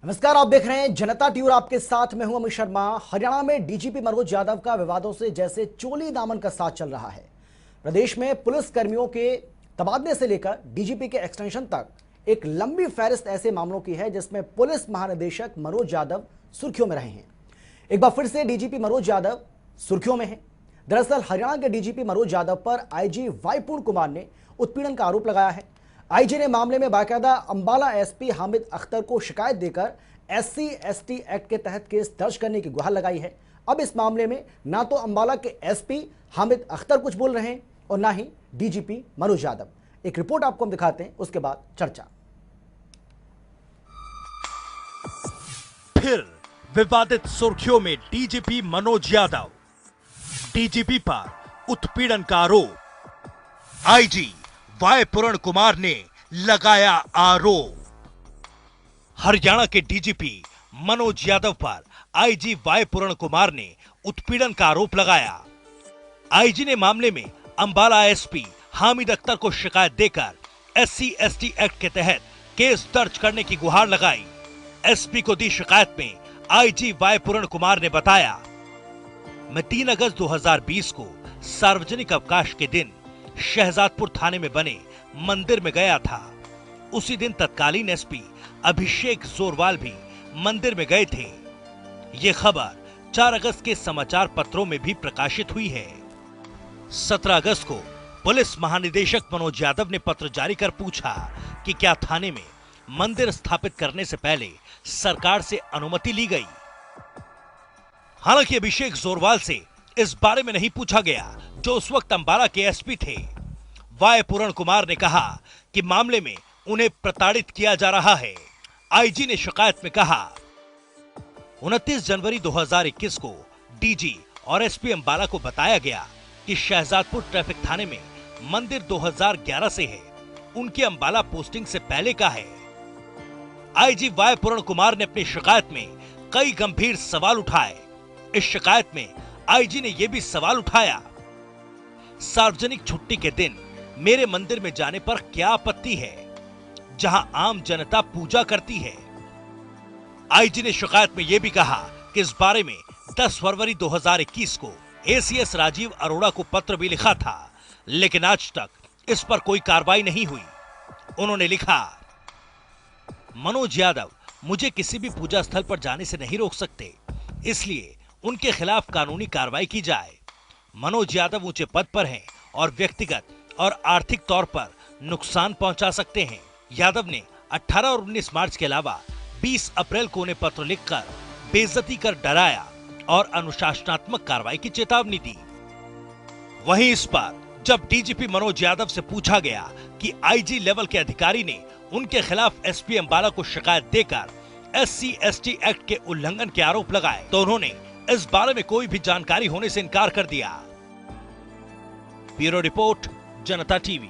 नमस्कार, आप देख रहे हैं जनता टीवी और आपके साथ मैं हूं अमित शर्मा। हरियाणा में डीजीपी मनोज यादव का विवादों से जैसे चोली दामन का साथ चल रहा है। प्रदेश में पुलिस कर्मियों के तबादले से लेकर डीजीपी के एक्सटेंशन तक एक लंबी फहरिस्त ऐसे मामलों की है जिसमें पुलिस महानिदेशक मनोज यादव सुर्खियों में रहे हैं। एक बार फिर से डीजीपी मनोज यादव सुर्खियों में है। दरअसल हरियाणा के डीजीपी मनोज यादव पर आईजी वाई पूर्ण कुमार ने उत्पीड़न का आरोप लगाया है। आईजी ने मामले में बाकायदा अंबाला एसपी हामिद अख्तर को शिकायत देकर SC/ST एक्ट के तहत केस दर्ज करने की गुहार लगाई है। अब इस मामले में ना तो अंबाला के एसपी हामिद अख्तर कुछ बोल रहे हैं और ना ही डीजीपी मनोज यादव। एक रिपोर्ट आपको हम दिखाते हैं, उसके बाद चर्चा। फिर विवादित सुर्खियों में डीजीपी मनोज यादव। डीजीपी पर उत्पीड़न का आरोप। आईजी वाई पूर्ण कुमार ने लगाया आरोप। हरियाणा के डीजीपी मनोज यादव पर आईजी वाई पूर्ण कुमार ने उत्पीड़न का आरोप लगाया। आईजी ने मामले में अंबाला एसपी हामिद अख्तर को शिकायत देकर SC/ST एक्ट के तहत केस दर्ज करने की गुहार लगाई। एसपी को दी शिकायत में आईजी वाई पूर्ण कुमार ने बताया, मैं 3 अगस्त 2020 को सार्वजनिक अवकाश के दिन शहजादपुर थाने में बने मंदिर में गया था। उसी दिन तत्कालीन एसपी अभिषेक जोरवाल भी मंदिर में गए थे। ये खबर 4 अगस्त के समाचार पत्रों में भी प्रकाशित हुई है। 17 अगस्त को पुलिस महानिदेशक मनोज यादव ने पत्र जारी कर पूछा कि क्या थाने में मंदिर स्थापित करने से पहले सरकार से अनुमति ली गई। हालांकि अभिषेक जोरवाल से इस बारे में नहीं पूछा गया, जो उस वक्त अंबाला के एसपी थे। वाई पूर्ण कुमार ने कहा कि मामले में उन्हें प्रताड़ित किया जा रहा है। आईजी ने शिकायत में कहा, 29 जनवरी 2021 को डीजी और एसपी अंबाला को बताया गया कि शहजादपुर ट्रैफिक थाने में मंदिर 2011 से है, उनकी अंबाला पोस्टिंग से पहले का है। आईजी वाई पूर्ण कुमार ने अपनी शिकायत में कई गंभीर सवाल उठाए। इस शिकायत में आईजी ने यह भी सवाल उठाया, सार्वजनिक छुट्टी के दिन मेरे मंदिर में जाने पर क्या आपत्ति है, जहां आम जनता पूजा करती है। आईजी ने शिकायत में यह भी कहा कि इस बारे में 10 फरवरी 2021 को ACS राजीव अरोड़ा को पत्र भी लिखा था, लेकिन आज तक इस पर कोई कार्रवाई नहीं हुई। उन्होंने लिखा, मनोज यादव मुझे किसी भी पूजा स्थल पर जाने से नहीं रोक सकते, इसलिए उनके खिलाफ कानूनी कार्रवाई की जाए। मनोज यादव ऊंचे पद पर हैं और व्यक्तिगत और आर्थिक तौर पर नुकसान पहुंचा सकते हैं। यादव ने 18 और 19 मार्च के अलावा 20 अप्रैल को उन्हें पत्र लिखकर बेइज्जती कर डराया और अनुशासनात्मक कार्रवाई की चेतावनी दी। वहीं इस पर जब डीजीपी मनोज यादव से पूछा गया कि आईजी लेवल के अधिकारी ने उनके खिलाफ एसपी अंबाला को शिकायत देकर SC/ST एक्ट के उल्लंघन के आरोप लगाए, तो उन्होंने इस बारे में कोई भी जानकारी होने से इनकार कर दिया। ब्यूरो रिपोर्ट, जनता टीवी।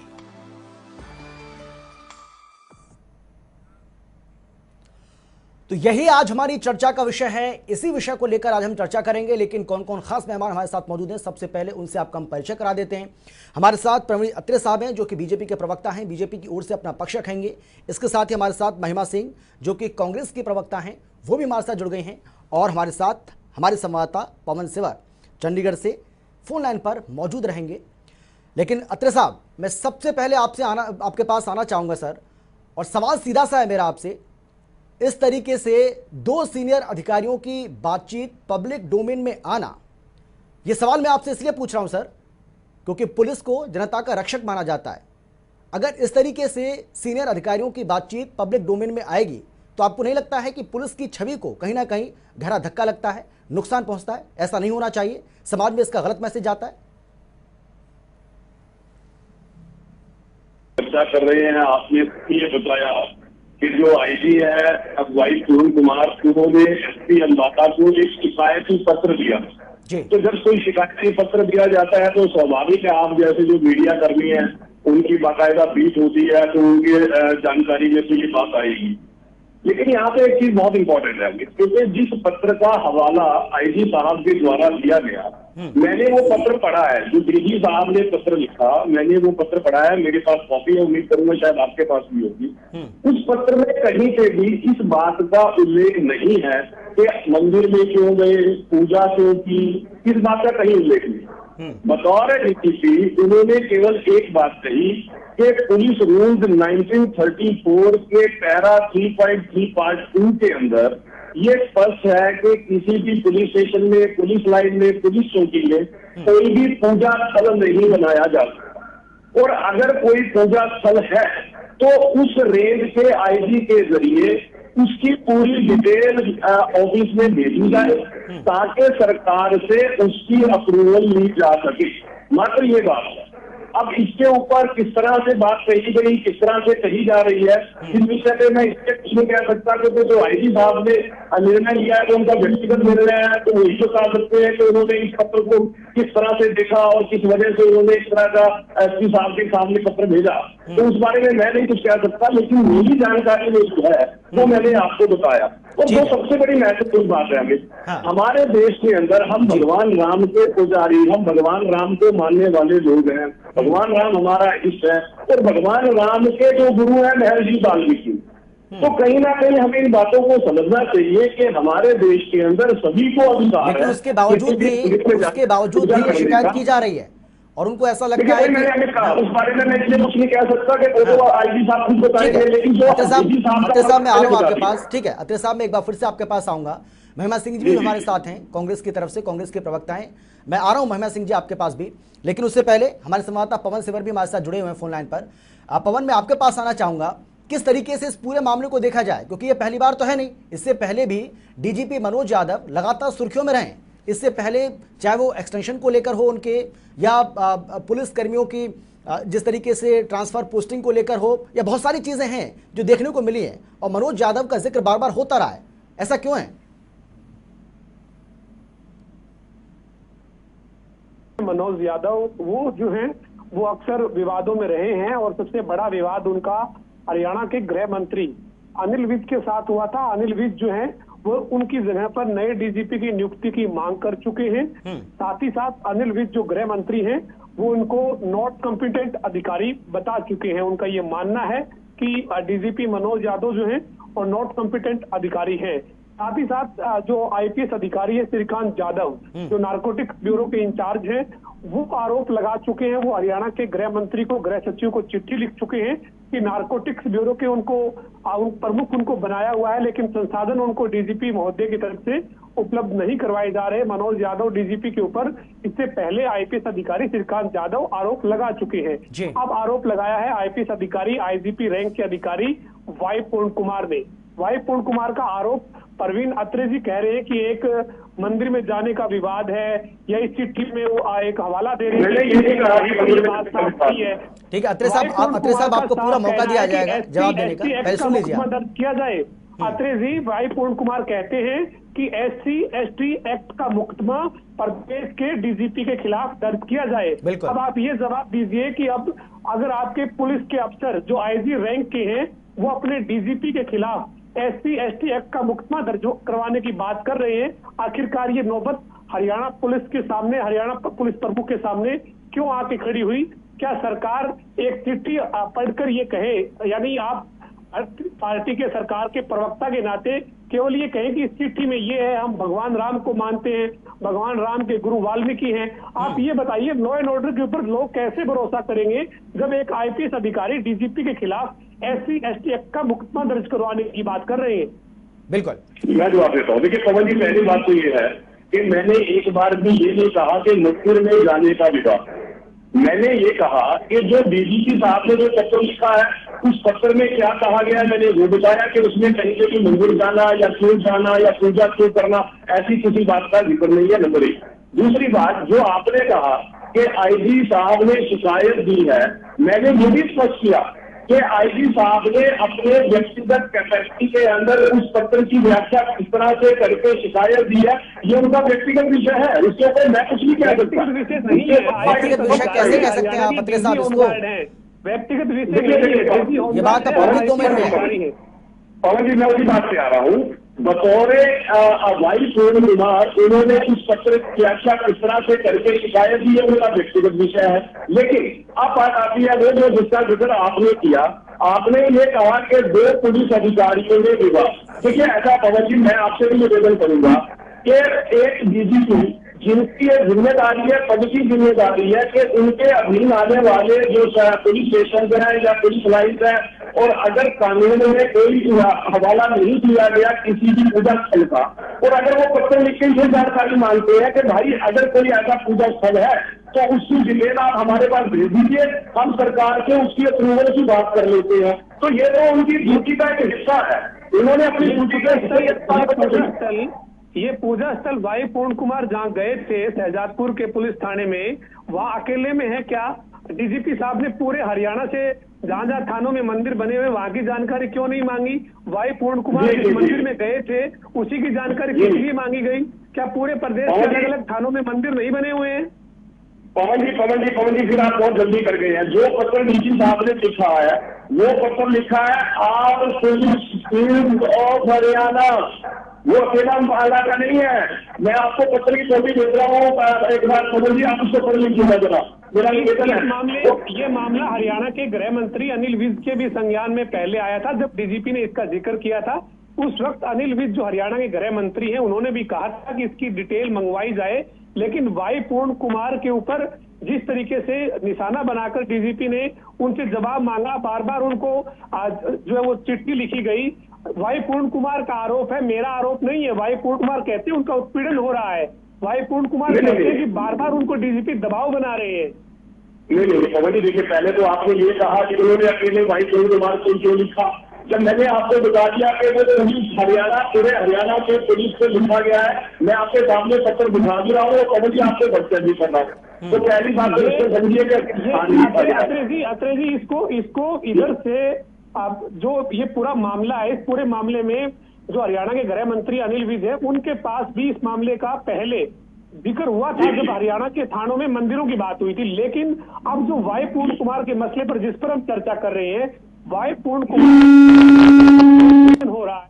तो यही आज हमारी चर्चा का विषय है। इसी विषय को लेकर आज हम चर्चा करेंगे, लेकिन कौन कौन खास मेहमान हमारे साथ मौजूद हैं, सबसे पहले उनसे आपका हम परिचय करा देते हैं। हमारे साथ प्रवीण अत्रे साहब हैं, जो कि बीजेपी के प्रवक्ता हैं, बीजेपी की ओर से अपना पक्ष रखेंगे। इसके साथ ही हमारे साथ महिमा सिंह, जो कि कांग्रेस की प्रवक्ता हैं, वो भी हमारे साथ जुड़ गए हैं। और हमारे साथ हमारे संवाददाता पवन सिवर चंडीगढ़ से फोन लाइन पर मौजूद रहेंगे। लेकिन अत्रे साहब, मैं सबसे पहले आपके पास आना चाहूँगा सर, और सवाल सीधा सा है मेरा आपसे। इस तरीके से 2 सीनियर अधिकारियों की बातचीत पब्लिक डोमेन में आना, यह सवाल मैं आपसे इसलिए पूछ रहा हूं सर, क्योंकि पुलिस को जनता का रक्षक माना जाता है। अगर इस तरीके से सीनियर अधिकारियों की बातचीत पब्लिक डोमेन में आएगी, तो आपको नहीं लगता है कि पुलिस की छवि को कहीं ना कहीं गहरा धक्का लगता है, नुकसान पहुंचता है? ऐसा नहीं होना चाहिए, समाज में इसका गलत मैसेज जाता है। चर्चा कर रहे हैं, आपने ये बताया कि जो आईजी है वाई पूर्ण कुमार, उन्होंने एसपी अंबाला को एक शिकायती पत्र दिया। तो जब कोई शिकायती पत्र दिया जाता है तो स्वाभाविक है, आप जैसे जो मीडिया कर्मी है उनकी बाकायदा बीट होती है, तो उनकी जानकारी में तो ये बात आएगी। लेकिन यहाँ पे एक चीज बहुत इंपॉर्टेंट है, क्योंकि जिस पत्र का हवाला आईजी साहब के द्वारा दिया गया, मैंने वो पत्र पढ़ा है, जो डीजी साहब ने पत्र लिखा, मैंने वो पत्र पढ़ा है, मेरे पास कॉपी है, उम्मीद करूंगा शायद आपके पास भी होगी। उस पत्र में कहीं पे भी इस बात का उल्लेख नहीं है कि मंदिर में क्यों गए, पूजा क्यों की, इस बात का कहीं उल्लेख नहीं। बतौर डीजीपी उन्होंने केवल एक बात कही कि पुलिस रूल्स 1934 के पैरा 3.3 पार्ट 2 के अंदर ये स्पष्ट है कि किसी भी पुलिस स्टेशन में, पुलिस लाइन में, पुलिस चौकी में कोई भी पूजा स्थल नहीं बनाया जा सकता, और अगर कोई पूजा स्थल है तो उस रेंज के आईजी के जरिए उसकी पूरी डिटेल ऑफिस में भेजी जाए ताकि सरकार से उसकी अप्रूवल ली जा सके। मात्र ये बात है। अब इसके ऊपर किस तरह से बात कही गई, किस तरह से कही जा रही है, इस विषय में मैं इससे कुछ नहीं कह सकता, क्योंकि जो आईजी साहब ने निर्णय लिया है तो उनका व्यक्तिगत निर्णय है, तो वही बता सकते हैं कि उन्होंने इस पत्र को किस तरह से देखा और किस वजह से उन्होंने इस तरह का एसपी साहब के सामने पत्र भेजा। तो उस बारे में मैं नहीं कुछ कह सकता, लेकिन मेरी जानकारी में जो है वो मैंने आपको बताया। और जो सबसे बड़ी महत्वपूर्ण बात है अमित, हमारे देश के अंदर हम भगवान राम के पुजारी, हम भगवान राम को मानने वाले लोग हैं, भगवान राम हमारा इष्ट है, और भगवान राम के जो गुरु हैं महर्षि वाल्मीकि। तो कहीं ना कहीं हमें इन बातों को समझना चाहिए कि हमारे देश के अंदर सभी को अधिकार है। उसके बावजूद भी शिकायत की जा रही है और उनको ऐसा लगता है उस बारे में मैं इसलिए कुछ नहीं कह सकता कि वो आईजी साहब खुद बताएंगे, लेकिन जो अत्रे साहब मैं आ रहा हूँ आपके पास। ठीक है अत्रे साहब, मैं एक बार फिर से आपके पास आऊंगा। महिमा सिंह जी भी हमारे साथ हैं, कांग्रेस की तरफ से, कांग्रेस के प्रवक्ता हैं। मैं आ रहा हूं महिमा सिंह जी आपके पास भी, लेकिन उससे पहले हमारे संवाददाता पवन सिवर भी हमारे साथ जुड़े हुए हैं फोन लाइन पर। पवन, मैं आपके पास आना चाहूंगा, किस तरीके से इस पूरे मामले को देखा जाए, क्योंकि ये पहली बार तो है नहीं, इससे पहले भी डीजीपी मनोज यादव लगातार सुर्खियों में रहे। इससे पहले चाहे वो एक्सटेंशन को लेकर हो उनके, या पुलिस कर्मियों की जिस तरीके से ट्रांसफर पोस्टिंग को लेकर हो, या बहुत सारी चीजें हैं जो देखने को मिली हैं, और मनोज यादव का जिक्र बार बार होता रहा है। ऐसा क्यों है? मनोज यादव वो जो हैं वो अक्सर विवादों में रहे हैं, और सबसे बड़ा विवाद उनका हरियाणा के गृह मंत्री अनिल विज के साथ हुआ था। अनिल विज जो हैं वो उनकी जगह पर नए डीजीपी की नियुक्ति की मांग कर चुके हैं। साथ ही साथ अनिल विज जो गृह मंत्री हैं वो उनको नॉट कॉम्पिटेंट अधिकारी बता चुके हैं। उनका ये मानना है कि डीजीपी मनोज यादव जो हैं और नॉट कॉम्पिटेंट अधिकारी हैं। साथ ही साथ जो आईपीएस अधिकारी है श्रीकांत जाधव, जो नारकोटिक ब्यूरो के इंचार्ज हैं, वो आरोप लगा चुके हैं, वो हरियाणा के गृह मंत्री को, गृह सचिव को चिट्ठी लिख चुके हैं कि नारकोटिक्स ब्यूरो के उनको प्रमुख उनको बनाया हुआ है, लेकिन संसाधन उनको डीजीपी महोदय की तरफ से उपलब्ध नहीं करवाए जा रहे। मनोज यादव डीजीपी के ऊपर इससे पहले आईपीएस अधिकारी श्रीकांत जाधव आरोप लगा चुके हैं। अब आरोप लगाया है आईपीएस अधिकारी, आईजीपी रैंक के अधिकारी वाई पूर्ण कुमार ने। वाई पूर्ण कुमार का आरोप परवीन अत्रे जी कह रहे हैं कि एक मंदिर में जाने का विवाद है, या इस चिट्ठी में वो एक हवाला दे रहे हैं। ठीक है अत्रे साहब आपको पूरा मौका दिया जाएगा जवाब देने का, पहले सुन लीजिए। दर्ज किया जाए। अत्रे जी, वाई पूर्ण कुमार कहते हैं कि SC/ST एक्ट का मुकदमा प्रदेश के डीजीपी के खिलाफ दर्ज किया जाए। अब आप ये जवाब दीजिए कि अब अगर आपके पुलिस के अफसर जो आईजी रैंक के हैं वो अपने डीजीपी के खिलाफ SC/ST एक्ट का मुकदमा दर्ज करवाने की बात कर रहे हैं, आखिरकार ये नौबत हरियाणा पुलिस के सामने, हरियाणा पुलिस प्रमुख के सामने क्यों आके खड़ी हुई? क्या सरकार एक चिट्ठी पढ़कर ये कहे, यानी आप पार्टी के सरकार के प्रवक्ता के नाते केवल ये कहें कि इस चिट्ठी में ये है, हम भगवान राम को मानते हैं, भगवान राम के गुरु वाल्मीकि हैं। आप ये बताइए, लॉ एंड ऑर्डर के ऊपर लोग कैसे भरोसा करेंगे जब एक आईपीएस अधिकारी डीजीपी के खिलाफ SC/ST एक्ट का मुकदमा दर्ज करवाने की बात कर रहे हैं? बिल्कुल, मैं जवाब देता हूँ। देखिए पवन जी, पहली बात तो ये है कि मैंने एक बार भी ये नहीं कहा कि मंदिर में जाने का विवाद। मैंने ये कहा कि जो डीजीपी साहब ने जो पत्र लिखा है उस पत्र में क्या कहा गया है, मैंने वो बताया कि उसमें कहीं से भी मंदिर जाना या क्यों जाना या पूजा क्यों करना, ऐसी किसी बात का जिक्र नहीं है, नंबर एक। दूसरी बात, जो आपने कहा कि आईजी साहब ने शिकायत दी है, मैंने ये भी स्पष्ट किया कि आईजी साहब ने अपने व्यक्तिगत कैपेसिटी के अंदर उस पत्र की व्याख्या किस तरह से करके शिकायत दी है, ये उनका व्यक्तिगत विषय है, उसके ऊपर मैं कुछ नहीं कह सकता। व्यक्तिगत विषय कैसे कह सकते हैं आप अत्रे साहब इसको? व्यक्तिगत विषय ये बात आप 2 मिनट में पवन जी, मैं उसी बात पे आ रहा हूँ। बतौर वाई पूर्ण कुमार उन्होंने उस पत्र की व्याख्या किस तरह से करके शिकायत दी है उनका व्यक्तिगत विषय है, लेकिन अब बात आती है वो जो जिसका जिक्र आपने किया, आपने ये कहा कि 2 पुलिस अधिकारियों ने विवाद। देखिए ऐसा पवन जी, मैं आपसे भी निवेदन करूंगा कि एक डीजीपी जिनकी जिम्मेदारी है, पद की जिम्मेदारी है कि उनके अधीन आने वाले जो पुलिस स्टेशन है या पुलिस लाइन्स है, और अगर कानून में कोई हवाला नहीं दिया गया किसी भी पूजा स्थल का, और अगर वो पत्र लिख के ये जानकारी मांगते हैं कि भाई अगर कोई ऐसा पूजा स्थल है तो उसकी डिटेल आप हमारे पास भेज दीजिए, हम सरकार से उसकी अप्रूवल की बात कर लेते हैं, तो ये तो उनकी ड्यूटी का एक हिस्सा है। उन्होंने अपनी ड्यूटी का हिस्सा ये पूजा स्थल भाई पूर्ण कुमार जहाँ गए थे शहजादपुर के पुलिस थाने में, वहाँ अकेले में है क्या? डीजीपी साहब ने पूरे हरियाणा से जहाँ जहाँ थानों में मंदिर बने हुए वहाँ की जानकारी क्यों नहीं मांगी? भाई पूर्ण कुमार जिस मंदिर में गए थे उसी की जानकारी किस लिए मांगी गई? क्या पूरे प्रदेश के अलग अलग थानों में मंदिर नहीं बने हुए हैं? पवन जी, फिर आप बहुत जल्दी कर गए हैं। जो पत्र डीजी साहब ने लिखा है वो पत्र लिखा है आल पुलिस ऑफ हरियाणा, वो अकेला अम्बाला का नहीं है। मैं आपको पत्र की कॉपी भेज रहा हूँ, एक बार पवन जी आप उसको पढ़ लीजिएगा जरा, मेरा निवेदन है। ये मामला हरियाणा के गृह मंत्री अनिल विज के भी संज्ञान में पहले आया था, जब डीजीपी ने इसका जिक्र किया था। उस वक्त अनिल विज जो हरियाणा के गृह मंत्री हैं उन्होंने भी कहा था कि इसकी डिटेल मंगवाई जाए, लेकिन वाई पूर्ण कुमार के ऊपर जिस तरीके से निशाना बनाकर डीजीपी ने उनसे जवाब मांगा, बार बार उनको जो है वो चिट्ठी लिखी गई। वाई पूर्ण कुमार का आरोप है, मेरा आरोप नहीं है। वाई पूर्ण कुमार कहते हैं उनका उत्पीड़न हो रहा है। वाई पूर्ण कुमार कहते हैं कि बार बार उनको डीजीपी दबाव बना रहे हैं। नहीं पवन जी, देखिए पहले तो आपने ये कहा कि उन्होंने अकेले वाई पूर्ण कुमार को क्यों लिखा, जब मैंने आपको बता दिया कि वो पुलिस हरियाणा, पूरे हरियाणा के पुलिस से लिखा गया है, मैं आपके सामने पत्र दिखा भी रहा हूँ, पवन जी आपसे बच्चे भी कर रहा हूँ, तो पहली बात तो समझिए कि अत्रे जी इसको इधर से आप जो ये पूरा मामला है, इस पूरे मामले में जो हरियाणा के गृह मंत्री अनिल विज है उनके पास भी इस मामले का पहले जिक्र हुआ था जब हरियाणा के थानों में मंदिरों की बात हुई थी। लेकिन अब जो वाई पूर्ण कुमार के मसले पर जिस पर हम चर्चा कर रहे हैं, वाई पूर्ण कुमार हो रहा है,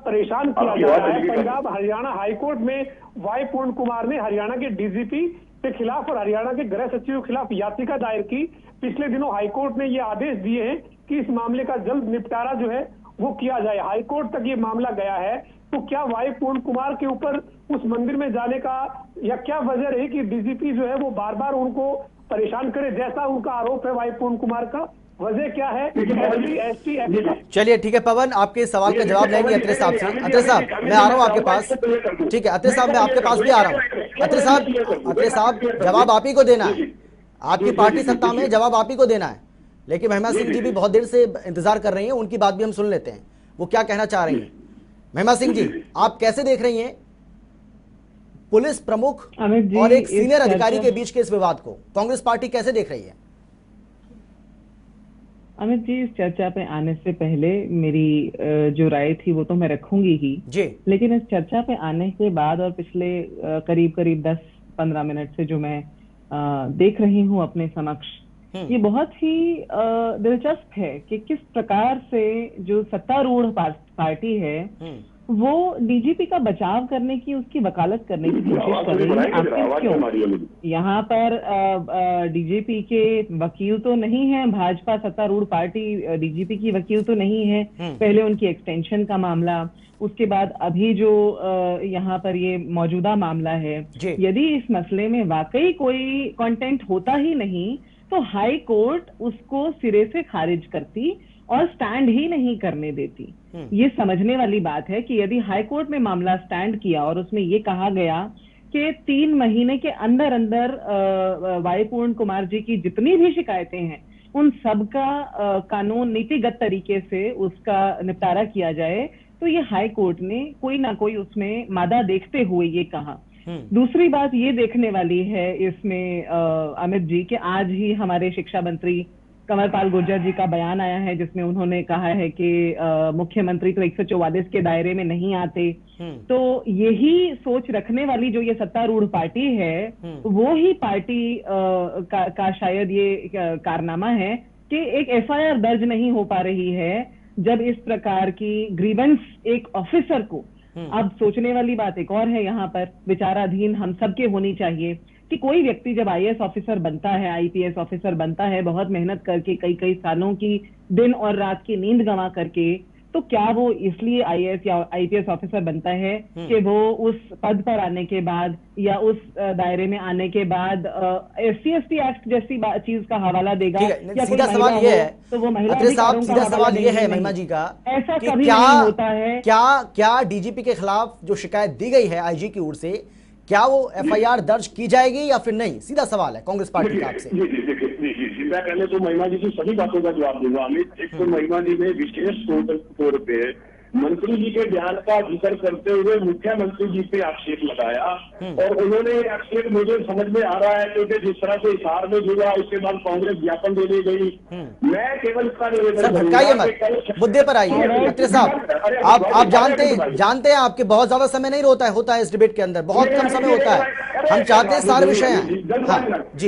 परेशान किया जा रहा है। पंजाब हरियाणा हाईकोर्ट में वाई पूर्ण कुमार ने हरियाणा के डीजीपी के खिलाफ और हरियाणा के गृह सचिव के खिलाफ याचिका दायर की। पिछले दिनों हाईकोर्ट ने ये आदेश दिए हैं कि इस मामले का जल्द निपटारा जो है वो किया जाए। हाईकोर्ट तक ये मामला गया है, तो क्या वाई पूर्ण कुमार के ऊपर उस मंदिर में जाने का या क्या वजह रही कि डीजीपी जो है वो बार बार उनको परेशान करे, जैसा उनका आरोप है वाई पूर्ण कुमार का? वजह क्या है? चलिए ठीक है पवन, आपके सवाल का जवाब लेंगे अत्रे साहब से। अत्रे साहब मैं आ रहा हूँ आपके पास, ठीक है अत्रे साहब मैं आपके पास भी आ रहा हूँ। अत्रे साहब जवाब आप ही को देना है, आपकी पार्टी सत्ता में, जवाब आप ही को देना है। लेकिन महिमा सिंह जी भी बहुत देर से इंतजार कर रही हैं, उनकी बात भी हम सुन लेते हैं, वो क्या कहना चाह रही हैं। महिमा सिंह जी, आप कैसे देख रही हैं पुलिस प्रमुख और एक सीनियर अधिकारी के बीच के इस विवाद को? कांग्रेस पार्टी कैसे देख रही है? अमित जी, इस चर्चा पे आने से पहले मेरी जो राय थी वो तो मैं रखूंगी ही जी, लेकिन इस चर्चा पे आने के बाद और पिछले करीब 10-15 मिनट से जो मैं देख रही हूँ अपने समक्ष, ये बहुत ही दिलचस्प है कि किस प्रकार से जो सत्तारूढ़ पार्टी है वो डीजीपी का बचाव करने की, उसकी वकालत करने की कोशिश कर रही है। आखिर क्यों? यहाँ पर डीजीपी के वकील तो नहीं है, भाजपा सत्तारूढ़ पार्टी डीजीपी की वकील तो नहीं है। पहले उनकी एक्सटेंशन का मामला, उसके बाद अभी जो यहाँ पर ये मौजूदा मामला है, यदि इस मसले में वाकई कोई कंटेंट होता ही नहीं तो हाई कोर्ट उसको सिरे से खारिज करती और स्टैंड ही नहीं करने देती। ये समझने वाली बात है कि यदि हाई कोर्ट में मामला स्टैंड किया और उसमें ये कहा गया कि 3 महीने के अंदर अंदर वाई पूर्ण कुमार जी की जितनी भी शिकायतें हैं उन सब का कानून नीतिगत तरीके से उसका निपटारा किया जाए, तो ये हाई कोर्ट ने कोई ना कोई उसमें मादा देखते हुए ये कहा। दूसरी बात ये देखने वाली है इसमें अमित जी कि आज ही हमारे शिक्षा मंत्री कंवरपाल गुर्जर जी का बयान आया है जिसमें उन्होंने कहा है कि मुख्यमंत्री तो 144 के दायरे में नहीं आते। तो यही सोच रखने वाली जो ये सत्तारूढ़ पार्टी है वो ही पार्टी का शायद ये कारनामा है कि एक एफआईआर दर्ज नहीं हो पा रही है जब इस प्रकार की ग्रीवेंस एक ऑफिसर को, अब सोचने वाली बात एक और है यहाँ पर, विचाराधीन हम सबके होनी चाहिए कि कोई व्यक्ति जब आईएएस ऑफिसर बनता है, आईपीएस ऑफिसर बनता है, बहुत मेहनत करके, कई कई सालों की दिन और रात की नींद गंवा करके, तो क्या वो इसलिए आईएएस या आईपीएस ऑफिसर बनता है कि वो उस पद पर आने के बाद या उस दायरे में आने के बाद SC/ST एक्ट जैसी चीज का हवाला देगा? या सीधा सवाल ये है, तो वो महिला साहब, सीधा सवाल ये है महिमा जी का, ऐसा कभी नहीं होता है। क्या डीजीपी के खिलाफ जो शिकायत दी गई है आईजी की ओर से, क्या वो एफआईआर दर्ज की जाएगी या फिर नहीं? सीधा सवाल है कांग्रेस पार्टी का आपसे। मैं पहले तो महिमा जी की सभी बातों का जवाब दूंगा अमित। एक तो महिमा जी ने विशेष तौर पे मंत्री जी के बयान का जिक्र करते हुए मुख्यमंत्री जी पे आक्षेप लगाया, और उन्होंने ये आक्षेप, मुझे समझ में आ रहा है क्योंकि जिस तरह से हिसार में जुड़ा, उसके बाद कांग्रेस ज्ञापन देने गई। मैं केवल इसका निवेदन, मुद्दे पर आइए अत्रे साहब। आप जानते हैं आपके बहुत ज्यादा समय नहीं होता है इस डिबेट के अंदर, बहुत कम समय होता है। हम चाहते हैं सारे विषय हैं जी,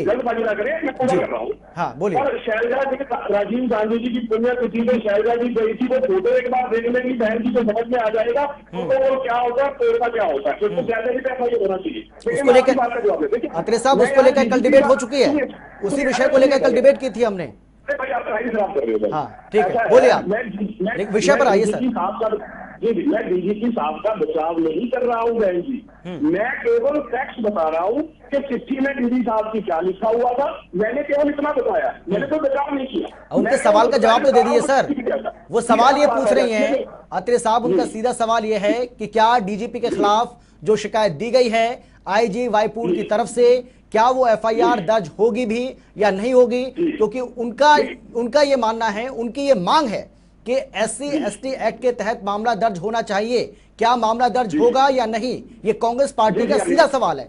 जल्दबाजी ना करें, मैं पूरा कर रहा हूँ। हाँ बोलिए। और शैलजा जी, राजीव गांधी जी की पुण्यतिथि में शैलजा जी गई थी, वो फोटो एक बार देखने की बहन जी को समझ में आ जाएगा तो वो क्या होता है, पेड़ का क्या होता है, उसको शैलजा जी पे ये होना चाहिए। उसको लेकर अत्रे साहब, उसको लेकर कल डिबेट हो चुकी है, उसी विषय को लेकर कल डिबेट की थी हमने। भाई आप राइट खराब कर रहे हो। हाँ ठीक है, बोलिए आप विषय पर आइए सर। जी, मैं डीजीपी साहब का बचाव नहीं कर रहा हूँ बहन जी, मैं केवल फैक्ट्स बता रहा हूँ कि चिट्ठी में डीजी साहब की क्या लिखा हुआ था। मैंने केवल इतना बताया, मैंने तो बचाव नहीं किया। उनके सवाल का जवाब तो दे दिए सर। वो सवाल ये पूछ रही हैं अत्रे साहब, उनका सीधा सवाल ये है कि क्या डीजीपी के खिलाफ जो शिकायत दी गई है आईजी वाईपूल की तरफ से, क्या वो एफआईआर दर्ज होगी भी या नहीं होगी? क्योंकि उनका ये मानना है, उनकी ये मांग है कि SC/ST एक्ट के तहत मामला दर्ज होना चाहिए। क्या मामला दर्ज होगा या नहीं, ये कांग्रेस पार्टी का सीधा सवाल है।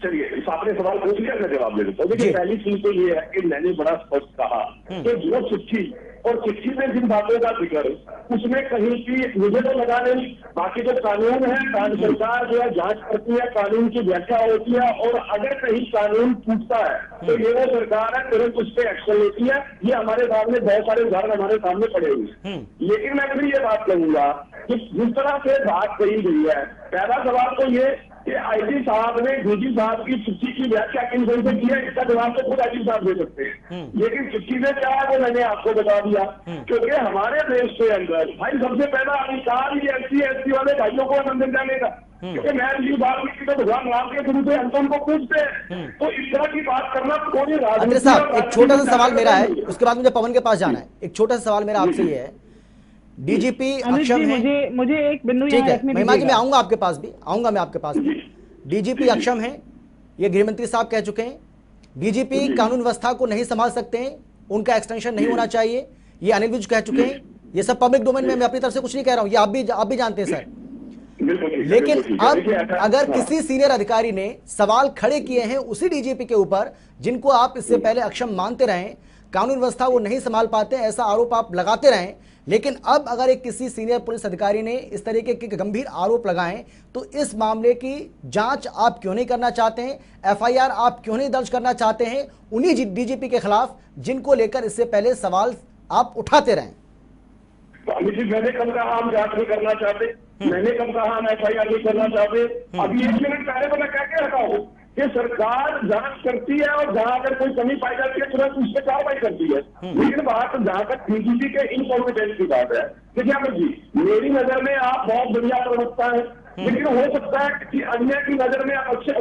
चलिए, इस आपने सवाल पूछ लिया, मैं जवाब दे देता हूँ। देखिए, पहली चीज तो ये है कि मैंने बड़ा स्पष्ट कहा कि जो चिट्ठी और चिट्ठी में जिन बातों का जिक्र, उसमें कहीं की मुझे तो लगा नहीं, बाकी जो कानून है, राज्य सरकार जो है जांच करती है, कानून की व्याख्या होती है, और अगर कहीं कानून टूटता है तो ये वो सरकार है तुरंत उस पर एक्शन लेती है। ये हमारे सामने बहुत सारे उदाहरण हमारे सामने पड़े हुए हैं। लेकिन मैं फिर ये बात कहूंगा कि जिस तरह से बात कही गई है, पहला सवाल तो ये कि आईजी साहब ने डीजी साहब की चिट्ठी की व्याख्या किन ढंग से की है, इसका जवाब तो खुद आईजी साहब दे सकते हैं। लेकिन चिट्ठी में क्या है वो मैंने आपको बता दिया, क्योंकि हमारे देश के अंदर भाई सबसे पहला अधिकार ये SC/ST वाले भाइयों को मंदिर जाने का, क्योंकि मैं ये बात की तो भगवान राम के गुरु से हम तो उनको पूछते हैं। तो इस तरह की बात करना कोई राजनीति साहब, एक छोटा सा सवाल मेरा है, उसके बाद मुझे पवन के पास जाना है। एक छोटा सा सवाल मेरा आपसे ये है, डीजीपी अक्षम है, मुझे एक बिंदु ठीक है महिमा जी, मैं आऊंगा आपके पास भी, आऊंगा मैं आपके पास भी। डीजीपी अक्षम है, ये गृहमंत्री साहब कह चुके हैं। डीजीपी कानून व्यवस्था को नहीं संभाल सकते हैं, उनका एक्सटेंशन नहीं होना चाहिए, ये अनिल विज कह चुके हैं। ये सब पब्लिक डोमेन में, मैं अपनी तरफ से कुछ नहीं कह रहा हूं, ये आप भी जानते हैं सर। लेकिन अब अगर किसी सीनियर अधिकारी ने सवाल खड़े किए हैं उसी डीजीपी के ऊपर जिनको आप इससे पहले अक्षम मानते रहे, कानून व्यवस्था वो नहीं संभाल पाते, ऐसा आरोप आप लगाते रहे, लेकिन अब अगर एक किसी सीनियर पुलिस अधिकारी ने इस तरीके के गंभीर आरोप लगाए तो इस मामले की जांच आप क्यों नहीं करना चाहते हैं? एफआईआर आप क्यों नहीं दर्ज करना चाहते हैं उन्हीं डीजीपी के खिलाफ जिनको लेकर इससे पहले सवाल आप उठाते रहे? मैंने कब कहा हम जांच नहीं करना चाहते, मैंने कब कहा हम एफआईआर नहीं करना चाहते? अभी 1 मिनट पहले तो मैं कह के रखा हूँ कि सरकार जांच करती है और जहां अगर कोई कमी पाई जाती है तुरंत उस पर कार्रवाई करती है। लेकिन बात जहां तक डीजीपी के इनकॉम्पिटेंस की बात है, देखिए अमित जी, मेरी नजर में आप बहुत बढ़िया प्रवक्ता है, लेकिन हो सकता है कि अन्य की नजर में आप अच्छे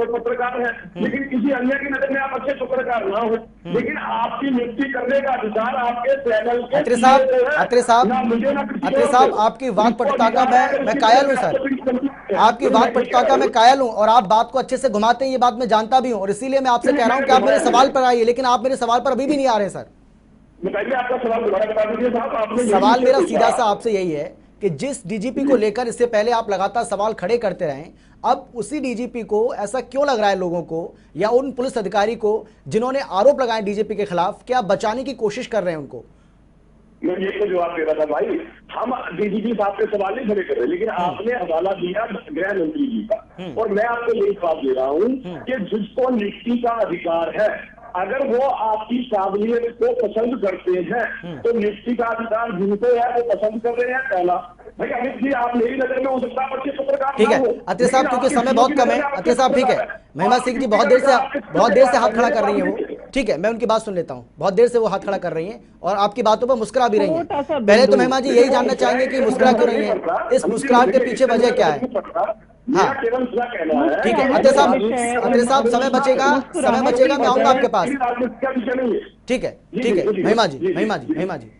पत्रकार हैं, लेकिन किसी अन्य की नजर में आप अच्छे पत्रकार ना हो, लेकिन आपकी नियुक्ति करने का अधिकार आपके चैनल के अत्रे साहब आपकी वाक्पटुता का मैं कायल हूँ सर, आपकी वाक्पटुता का मैं कायल हूँ, और आप बात को अच्छे से घुमाते हैं, ये बात मैं जानता भी हूँ, और इसीलिए मैं आपसे कह रहा हूँ कि आप मेरे सवाल पर आइए, लेकिन आप मेरे सवाल पर अभी भी नहीं आ रहे सर। बताइए आपका सवाल दोबारा बता दीजिए साहब। सवाल मेरा सीधा सा आपसे यही है कि जिस डीजीपी को लेकर इससे पहले आप लगातार सवाल खड़े करते रहे, अब उसी डीजीपी को ऐसा क्यों लग रहा है लोगों को, या उन पुलिस अधिकारी को जिन्होंने आरोप लगाए डीजीपी के खिलाफ, क्या बचाने की कोशिश कर रहे हैं उनको? मैं ये तो जवाब दे रहा था भाई, हम डीजीपी साहब के सवाल नहीं खड़े कर रहे, लेकिन आपने हवाला दिया गृह मंत्री जी का, और मैं आपको यही जवाब दे रहा हूँ कि जिसको नियुक्ति का अधिकार है, अगर वो आपकी काबिलियत को पसंद करते हैं तो नियुक्ति का अधिकार जिनको है वो पसंद कर रहे हैं। पहला भाई अमित जी, आप मेरी नजर में हो सकता है अच्छे पत्रकार ठीक है अत्रे साहब, क्योंकि समय बहुत कम है। अत्रे साहब ठीक है, महिमा सिंह जी बहुत देर से हाथ खड़ा कर रही है वो, ठीक है मैं उनकी बात सुन लेता हूँ। बहुत देर से वो हाथ खड़ा कर रही हैं और आपकी बातों पर मुस्कुरा भी रही हैं। पहले तो महिमा जी यही जानना चाहेंगे कि मुस्कुरा क्यों रही है, इस मुस्कुराहट के पीछे वजह क्या है? हाँ ठीक है अत्रे साहब समय बचेगा, मैं आऊंगा आपके पास। ठीक है महिमा जी।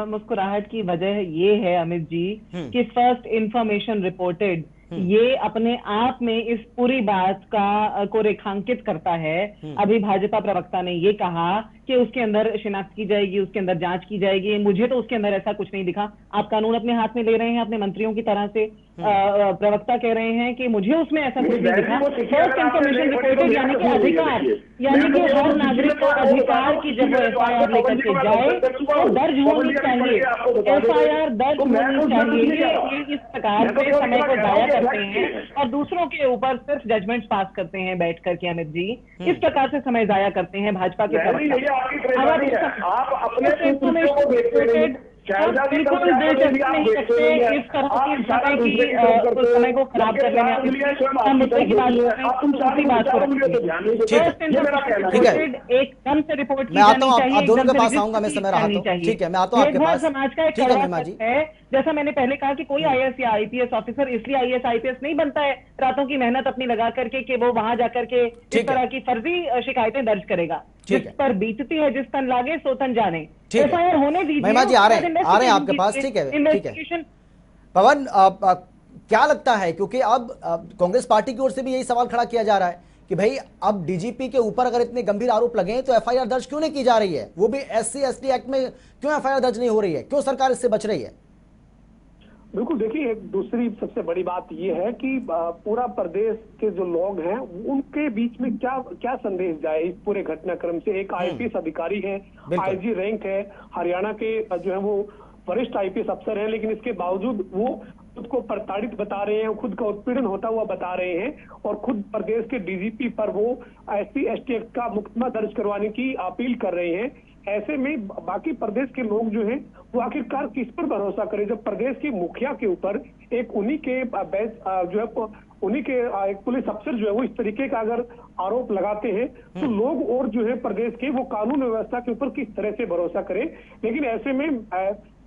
मुस्कुराहट की वजह ये है अमित जी कि फर्स्ट इंफॉर्मेशन रिपोर्टेड ये अपने आप में इस पूरी बात को रेखांकित करता है। अभी भाजपा प्रवक्ता ने ये कहा कि उसके अंदर शिनाख्त की जाएगी, उसके अंदर जांच की जाएगी। मुझे तो उसके अंदर ऐसा कुछ नहीं दिखा। आप कानून अपने हाथ में ले रहे हैं अपने मंत्रियों की तरह से। प्रवक्ता कह रहे हैं कि मुझे उसमें ऐसा कुछ नहीं दिखा। फर्स्ट इंफॉर्मेशन रिपोर्टेड यानी कि अधिकार, यानी कि हर नागरिक का अधिकार की जब वो एफआईआर लेकर के जाए तो दर्ज होनी चाहिए। एफआईआर दर्ज होनी चाहिए। ये इस प्रकार से समय को जाया करते हैं और दूसरों के ऊपर सिर्फ जजमेंट्स पास करते हैं बैठ करके अमित जी। इस प्रकार से समय जाया करते हैं भाजपा के प्रवक्ता। आप अपने बिल्कुल दिलचस्पी नहीं रखते इस तरह की समय को खराब करने में। हम मुद्दे की बात कर रहे हैं, दूसरी बात को एकदम से रिपोर्ट की जानी चाहिए, दोनों के पास आऊंगा मैं, समय रहा हूं। ठीक है मैं आता हूं आपके पास। समाज का एक है, जैसा मैंने पहले कहा कि कोई आईएएस या आईपीएस ऑफिसर इसलिए आईएएस आईपीएस नहीं बनता है रातों की मेहनत अपनी लगा करके कि वो वहां जाकर के इस तरह की फर्जी शिकायतें दर्ज करेगा। जिस पर बीतती है जिस तन लागे सो तन जाने। एफआईआर होने दीजिए। महिमा जी आ रहे हैं आपके पास। ठीक है पवन, क्या लगता है, क्योंकि अब कांग्रेस पार्टी की ओर से भी यही सवाल खड़ा किया जा रहा है कि भाई अब डीजीपी के ऊपर अगर इतने गंभीर आरोप लगे हैं तो एफआईआर दर्ज क्यों नहीं की जा रही है? वो भी एससी एसटी एक्ट में क्यों एफआईआर दर्ज नहीं हो रही है? क्यों सरकार इससे बच रही है? बिल्कुल, देखिए एक दूसरी सबसे बड़ी बात यह है कि पूरा प्रदेश के जो लोग हैं उनके बीच में क्या संदेश जाए इस पूरे घटनाक्रम से। एक आईपीएस अधिकारी है, आईजी रैंक है, हरियाणा के जो है वो वरिष्ठ आईपीएस अफसर है, लेकिन इसके बावजूद वो खुद को प्रताड़ित बता रहे हैं, खुद का उत्पीड़न होता हुआ बता रहे हैं और खुद प्रदेश के डीजीपी पर वो एससी एसटी एक्ट का मुकदमा दर्ज करवाने की अपील कर रहे हैं। ऐसे में बाकी प्रदेश के लोग जो हैं वो आखिरकार किस पर भरोसा करें जब प्रदेश के मुखिया के ऊपर एक उन्हीं के जो है उन्हीं के एक पुलिस अफसर जो है वो इस तरीके का अगर आरोप लगाते हैं तो लोग और जो है प्रदेश के वो कानून व्यवस्था के ऊपर किस तरह से भरोसा करें। लेकिन ऐसे में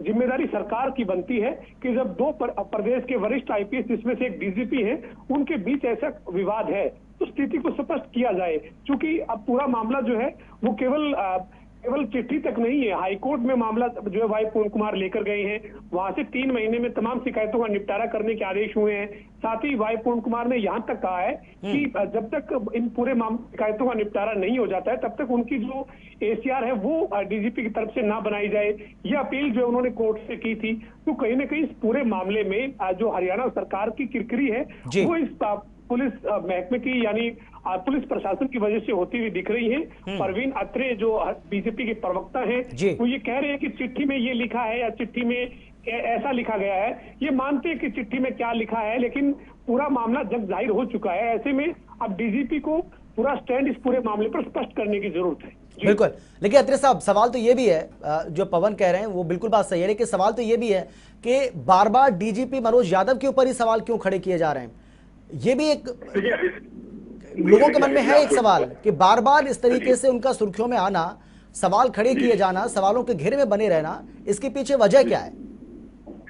जिम्मेदारी सरकार की बनती है कि जब दो प्रदेश के वरिष्ठ आईपीएस जिसमें से एक डीजीपी है उनके बीच ऐसा विवाद है तो स्थिति को स्पष्ट किया जाए। क्योंकि अब पूरा मामला जो है वो केवल चिट्ठी तक नहीं है, हाईकोर्ट में मामला जो है वाई पूर्ण कुमार लेकर गए हैं, वहां से 3 महीने में तमाम शिकायतों का निपटारा करने के आदेश हुए हैं। साथ ही वाई पूर्ण कुमार ने यहां तक कहा है कि जब तक इन पूरे शिकायतों का निपटारा नहीं हो जाता है तब तक उनकी जो एसीआर है वो डीजीपी की तरफ से ना बनाई जाए। ये अपील जो उन्होंने कोर्ट से की थी। तो कहीं ना कहीं इस पूरे मामले में जो हरियाणा सरकार की किरकिरी है वो इस पुलिस महकमे की यानी पुलिस प्रशासन की वजह से होती हुई दिख रही है। परवीन अत्रे जो बीजेपी के प्रवक्ता हैं वो ये कह रहे हैं कि चिट्ठी में ये लिखा है या चिट्ठी में ऐसा लिखा गया है। ये मानते हैं कि चिट्ठी में क्या लिखा है लेकिन पूरा मामला जग जाहिर हो चुका है। ऐसे में अब डीजीपी को पूरा स्टैंड इस पूरे मामले पर स्पष्ट करने की जरूरत है। बिल्कुल, लेकिन अत्रे साहब सवाल तो ये भी है, जो पवन कह रहे हैं वो बिल्कुल बात सही है, लेकिन सवाल तो ये भी है कि बार बार डीजीपी मनोज यादव के ऊपर ही सवाल क्यों खड़े किए जा रहे हैं? ये भी एक लोगों के मन में है एक सवाल कि बार बार इस तरीके से उनका सुर्खियों में आना, सवाल खड़े किए जाना, सवालों के घेरे में बने रहना, इसके पीछे वजह क्या है?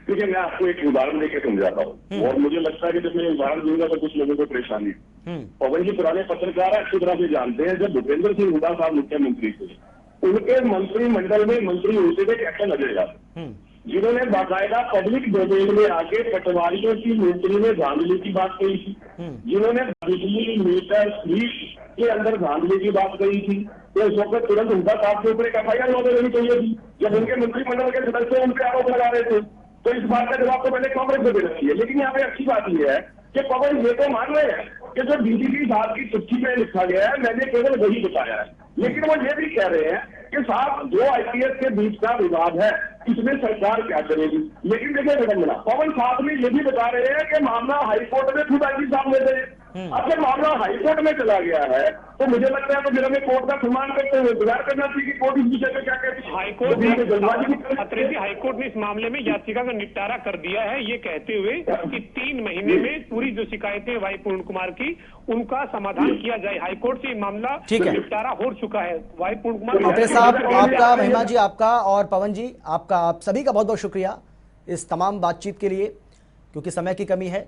देखिए मैं आपको एक उदाहरण देकर समझाता हूँ और मुझे लगता है कि जब मैं उदाहरण दूंगा तो कुछ लोगों को परेशानी है। पवन जी पुराने पत्रकार अच्छी तरह से जानते हैं, जब भूपेंद्र सिंह हुड्डा साहब मुख्यमंत्री थे उनके मंत्रिमंडल में मंत्री होते थे कैसे लगेगा, जिन्होंने बाकायदा पब्लिक डोमेन में आके पटवारियों की नौकरी में धांधली की बात कही थी, जिन्होंने बिजली मीटर स्वीप के अंदर धांधली की बात कही थी, तो इस वक्त तुरंत हुड्डा साहब के ऊपर एक एफआईआर लॉन्च होनी चाहिए थी जब उनके मंत्रिमंडल के सदस्य उन पर आरोप लगा रहे थे। तो इस बात का जवाब तो मैंने कांग्रेस को देना चाहिए। लेकिन यहाँ पे अच्छी बात यह है कि पवन ये तो मान रहे हैं कि जो डीजीपी साहब की चिट्ठी में लिखा गया है मैंने केवल वही बताया है, लेकिन वो ये भी कह रहे हैं कि साहब जो आईपीएस के बीच का विवाद है इसमें सरकार क्या करेगी। लेकिन देखिए विडंबना, पवन साहब ने ये भी बता रहे हैं कि मामला हाईकोर्ट में खुद आईजी साहब ले गए अब जब मामला हाईकोर्ट में चला गया है तो मुझे लगता है तो मेरा में कोर्ट का सम्मान करते हुए इंतजार करना चाहिए कि कोर्ट इस विषय में क्या कहती है। हाईकोर्ट ने इस मामले में याचिका का निपटारा कर दिया है, ये कहते हुए कि 3 महीने में पूरी जो शिकायतें वाई पूर्ण कुमार की उनका समाधान किया जाए। हाईकोर्ट से मामला निपटारा हो चुका है। वाई पूर्ण कुमार अत्रे साहब आपका, महिमा जी आपका और पवन जी आपका, आप सभी का बहुत बहुत शुक्रिया इस तमाम बातचीत के लिए, क्योंकि समय की कमी है।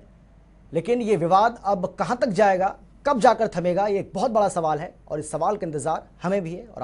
लेकिन ये विवाद अब कहां तक जाएगा, कब जाकर थमेगा, ये एक बहुत बड़ा सवाल है और इस सवाल का इंतजार हमें भी है। और